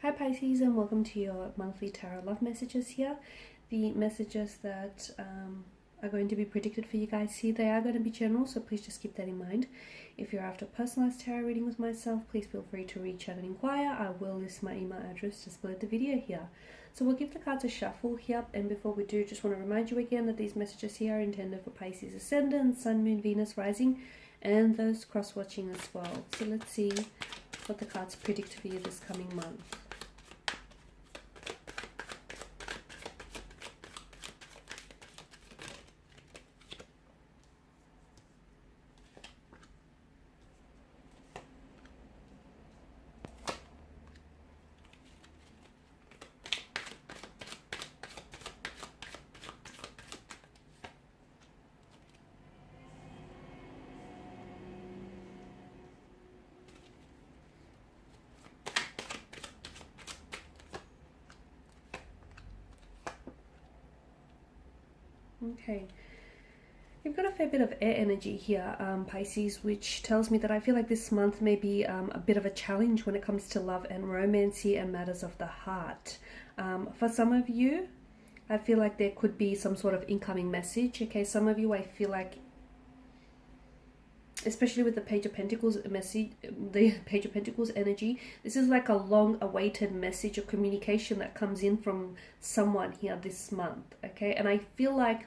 Hi Pisces, and welcome to your monthly tarot love messages here. The messages that are going to be predicted for you guys here, they are going to be general, so please just keep that in mind. If you're after a personalized tarot reading with myself, please feel free to reach out and inquire. I will list my email address just below the video here. So we'll give the cards a shuffle here, and before we do, just want to remind you again that these messages here are intended for Pisces Ascendant, Sun, Moon, Venus, Rising, and those cross-watching as well. So let's see what the cards predict for you this coming month. Okay, you've got a fair bit of air energy here, Pisces, which tells me that I feel like this month may be a bit of a challenge when it comes to love and romance here and matters of the heart. For some of you, I feel like there could be some sort of incoming message. Okay, some of you, I feel like, especially with the Page of Pentacles message, the Page of Pentacles energy, this is like a long-awaited message or communication that comes in from someone here this month. Okay, and I feel like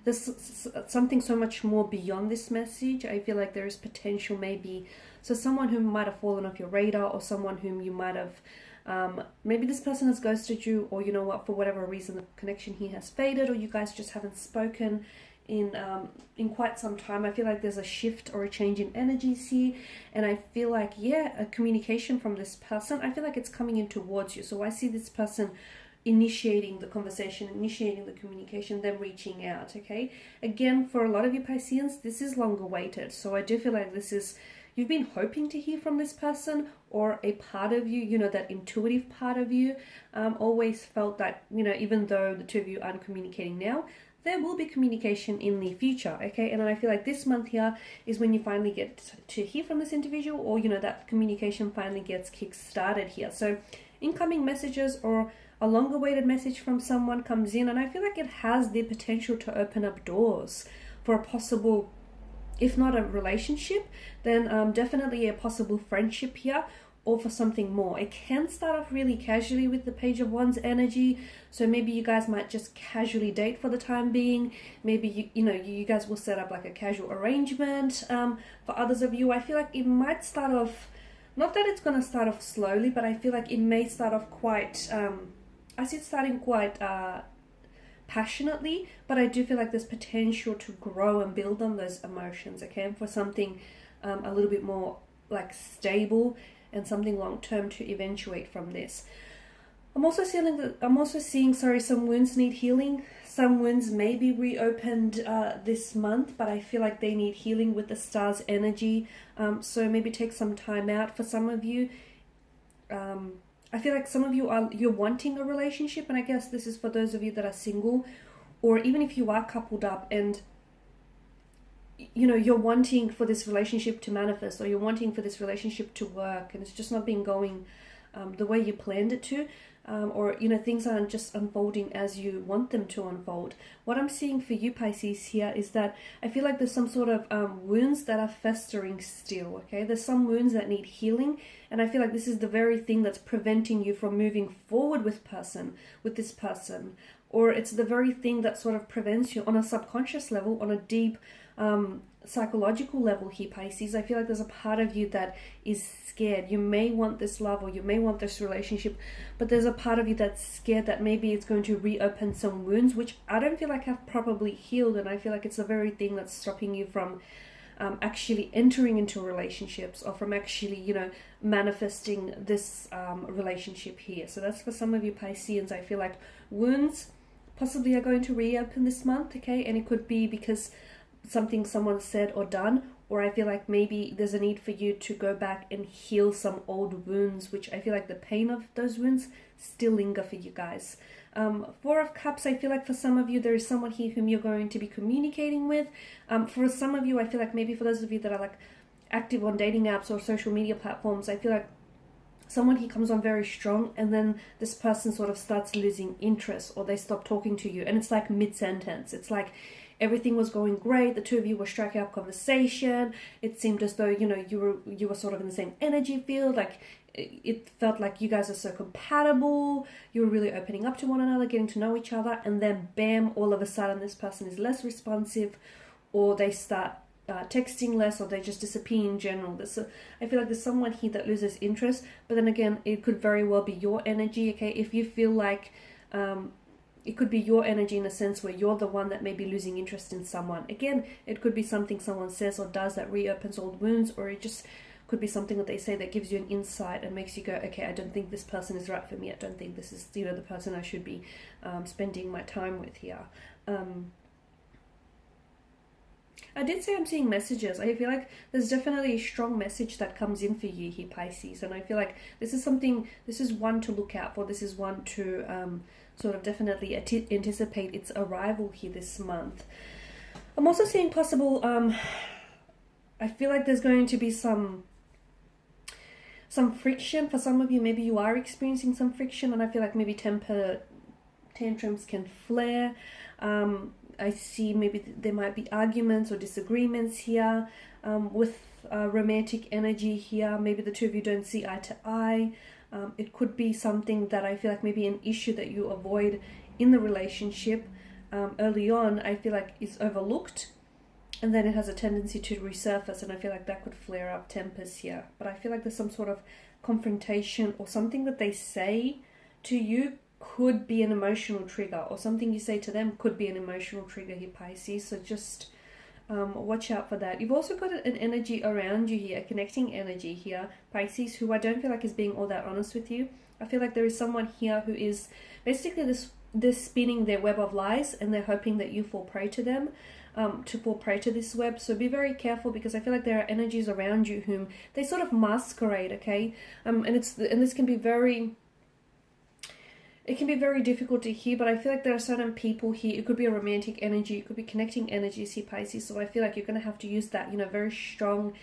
there's something so much more beyond this message. I feel like there is potential maybe, so someone who might have fallen off your radar, or someone whom you might have, maybe this person has ghosted you, or you know what, for whatever reason the connection here has faded, or you guys just haven't spoken in quite some time. I feel like there's a shift or a change in energies here, and I feel like, yeah, a communication from this person, I feel like it's coming in towards you. So I see this person initiating the conversation, initiating the communication, then reaching out. Okay, again, for a lot of you Pisceans, this is long awaited. So I do feel like this is, you've been hoping to hear from this person, or a part of you, you know, that intuitive part of you, always felt that, you know, even though the two of you aren't communicating now, there will be communication in the future. Okay, and I feel like this month here is when you finally get to hear from this individual, or you know, that communication finally gets kick-started here. So incoming messages or a long awaited message from someone comes in, and I feel like it has the potential to open up doors for a possible, if not a relationship, then definitely a possible friendship here, or for something more. It can start off really casually with the Page of Wands energy, so maybe you guys might just casually date for the time being. Maybe you guys will set up like a casual arrangement. For others of you, I feel like it might start off, not that it's going to start off slowly, but I feel like it may start off quite I see it starting quite passionately, but I do feel like there's potential to grow and build on those emotions, okay, and for something a little bit more like stable and something long-term to eventuate from this. I'm also seeing some wounds need healing. Some wounds may be reopened this month, but I feel like they need healing with the stars energy, so maybe take some time out. For some of you, I feel like some of you you're wanting a relationship, and I guess this is for those of you that are single, or even if you are coupled up and you know, you're wanting for this relationship to manifest, or you're wanting for this relationship to work, and it's just not been going the way you planned it to, or you know, things aren't just unfolding as you want them to unfold. What I'm seeing for you Pisces here is that I feel like there's some sort of wounds that are festering still. Okay, there's some wounds that need healing, and I feel like this is the very thing that's preventing you from moving forward with this person, or it's the very thing that sort of prevents you on a subconscious level, on a deep psychological level here, Pisces. I feel like there's a part of you that is scared. You may want this love, or you may want this relationship, but there's a part of you that's scared that maybe it's going to reopen some wounds, which I don't feel like have probably healed, and I feel like it's the very thing that's stopping you from actually entering into relationships, or from actually, you know, manifesting this relationship here. So that's for some of you Pisceans. I feel like wounds possibly are going to reopen this month, okay, and it could be because something someone said or done, or I feel like maybe there's a need for you to go back and heal some old wounds, which I feel like the pain of those wounds still linger for you guys. Four of Cups, I feel like for some of you, there is someone here whom you're going to be communicating with. For some of you, I feel like maybe for those of you that are like active on dating apps or social media platforms, I feel like someone he comes on very strong, and then this person sort of starts losing interest, or they stop talking to you, and it's like mid-sentence. It's like everything was going great, the two of you were striking up conversation, it seemed as though, you know, you were sort of in the same energy field, like it felt like you guys are so compatible, you were really opening up to one another, getting to know each other, and then bam, all of a sudden this person is less responsive, or they start texting less, or they just disappear in general. I feel like there's someone here that loses interest, but then again, it could very well be your energy, okay? If you feel like it could be your energy in a sense where you're the one that may be losing interest in someone. Again, it could be something someone says or does that reopens old wounds, or it just could be something that they say that gives you an insight and makes you go, okay, I don't think this person is right for me. I don't think this is, you know, the person I should be spending my time with here. I did say I'm seeing messages. I feel like there's definitely a strong message that comes in for you here, Pisces. And I feel like this is one to look out for. This is one to sort of definitely anticipate its arrival here this month. I'm also seeing possible, I feel like there's going to be some friction for some of you. Maybe you are experiencing some friction, and I feel like maybe temper tantrums can flare. I see maybe there might be arguments or disagreements here with romantic energy here. Maybe the two of you don't see eye to eye. It could be something that I feel like maybe an issue that you avoid in the relationship early on, I feel like is overlooked, and then it has a tendency to resurface, and I feel like that could flare up tempers here. But I feel like there's some sort of confrontation, or something that they say to you could be an emotional trigger, or something you say to them could be an emotional trigger here, Pisces. So just watch out for that. You've also got an energy around you here, a connecting energy here, Pisces, who I don't feel like is being all that honest with you. I feel like there is someone here who is basically they're spinning their web of lies, and they're hoping that you fall prey to them, to fall prey to this web. So be very careful, because I feel like there are energies around you whom they sort of masquerade, okay? And this can be very... It can be very difficult to hear, but I feel like there are certain people here. It could be a romantic energy, it could be connecting energies here, Pisces. So I feel like you're going to have to use that, you know, very strong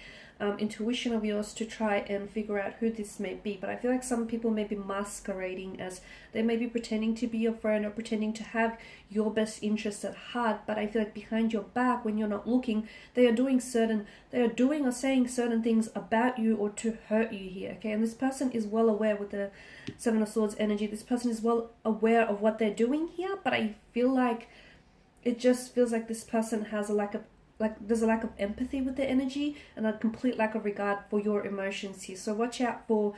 intuition of yours to try and figure out who this may be. But I feel like some people may be masquerading as, they may be pretending to be your friend, or pretending to have your best interests at heart. But I feel like behind your back, when you're not looking, they are doing or saying certain things about you, or to hurt you here, okay? And this person is well aware, with the Seven of Swords energy, this person is well aware of what they're doing here. But I feel like it just feels like this person has there's a lack of empathy with their energy, and a complete lack of regard for your emotions here. So watch out for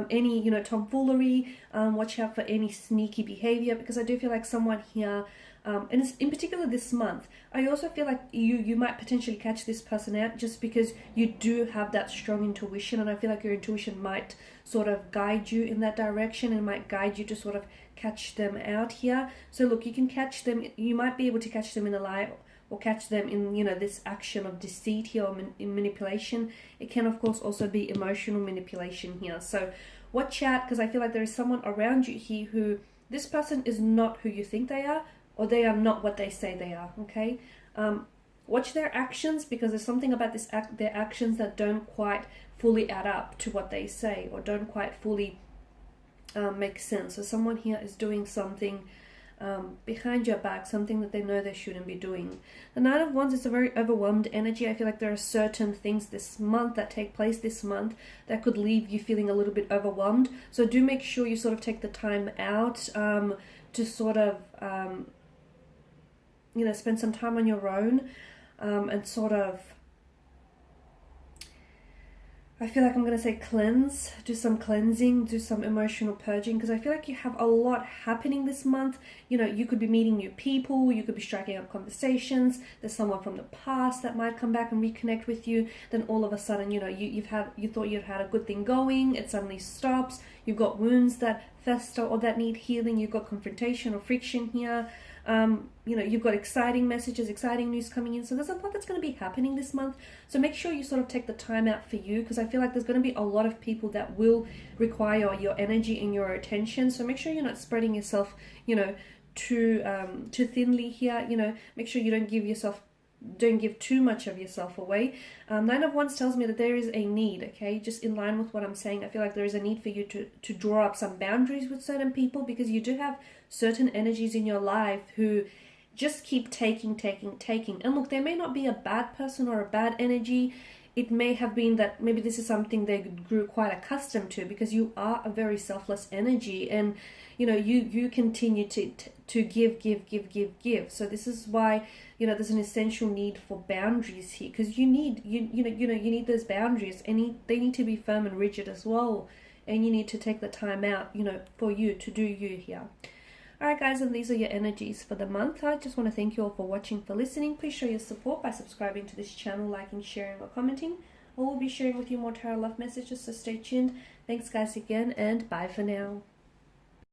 any, you know, tomfoolery. Watch out for any sneaky behavior, because I do feel like someone here, and it's in particular this month, I also feel like you might potentially catch this person out, just because you do have that strong intuition, and I feel like your intuition might sort of guide you in that direction, and might guide you to sort of catch them out here. So look, you can catch them, you might be able to catch them in a lie, or catch them in, you know, this action of deceit here, or in manipulation. It can of course also be emotional manipulation here. So watch out, because I feel like there is someone around you here who, this person is not who you think they are, or they are not what they say they are, okay? Watch their actions, because there's something about their actions that don't quite fully add up to what they say, or don't quite fully make sense. So someone here is doing something behind your back, something that they know they shouldn't be doing. The Nine of Wands is a very overwhelmed energy. I feel like there are certain things this month that take place this month that could leave you feeling a little bit overwhelmed. So do make sure you sort of take the time out to sort of you know, spend some time on your own, and sort of, I feel like I'm going to say cleanse, do some cleansing, do some emotional purging, because I feel like you have a lot happening this month. You know, you could be meeting new people, you could be striking up conversations, there's someone from the past that might come back and reconnect with you. Then all of a sudden, you know, you thought you'd had a good thing going, it suddenly stops. You've got wounds that fester or that need healing, you've got confrontation or friction here. You know, you've got exciting messages, exciting news coming in. So there's a lot that's going to be happening this month. So make sure you sort of take the time out for you, because I feel like there's going to be a lot of people that will require your energy and your attention. So make sure you're not spreading yourself, you know, too thinly here. You know, make sure you don't give yourself don't give too much of yourself away. Nine of Wands tells me that there is a need, okay, just in line with what I'm saying. I feel like there is a need for you to draw up some boundaries with certain people, because you do have certain energies in your life who just keep taking. And look, they may not be a bad person or a bad energy. It may have been that maybe this is something they grew quite accustomed to, because you are a very selfless energy, and you know, you continue to give. So this is why, you know, there's an essential need for boundaries here, because you need those boundaries, and they need to be firm and rigid as well, and you need to take the time out, you know, for you to do you here. Alright guys, and these are your energies for the month. I just want to thank you all for watching, for listening. Please show your support by subscribing to this channel, liking, sharing or commenting. I will be sharing with you more tarot love messages, so stay tuned. Thanks guys again, and bye for now.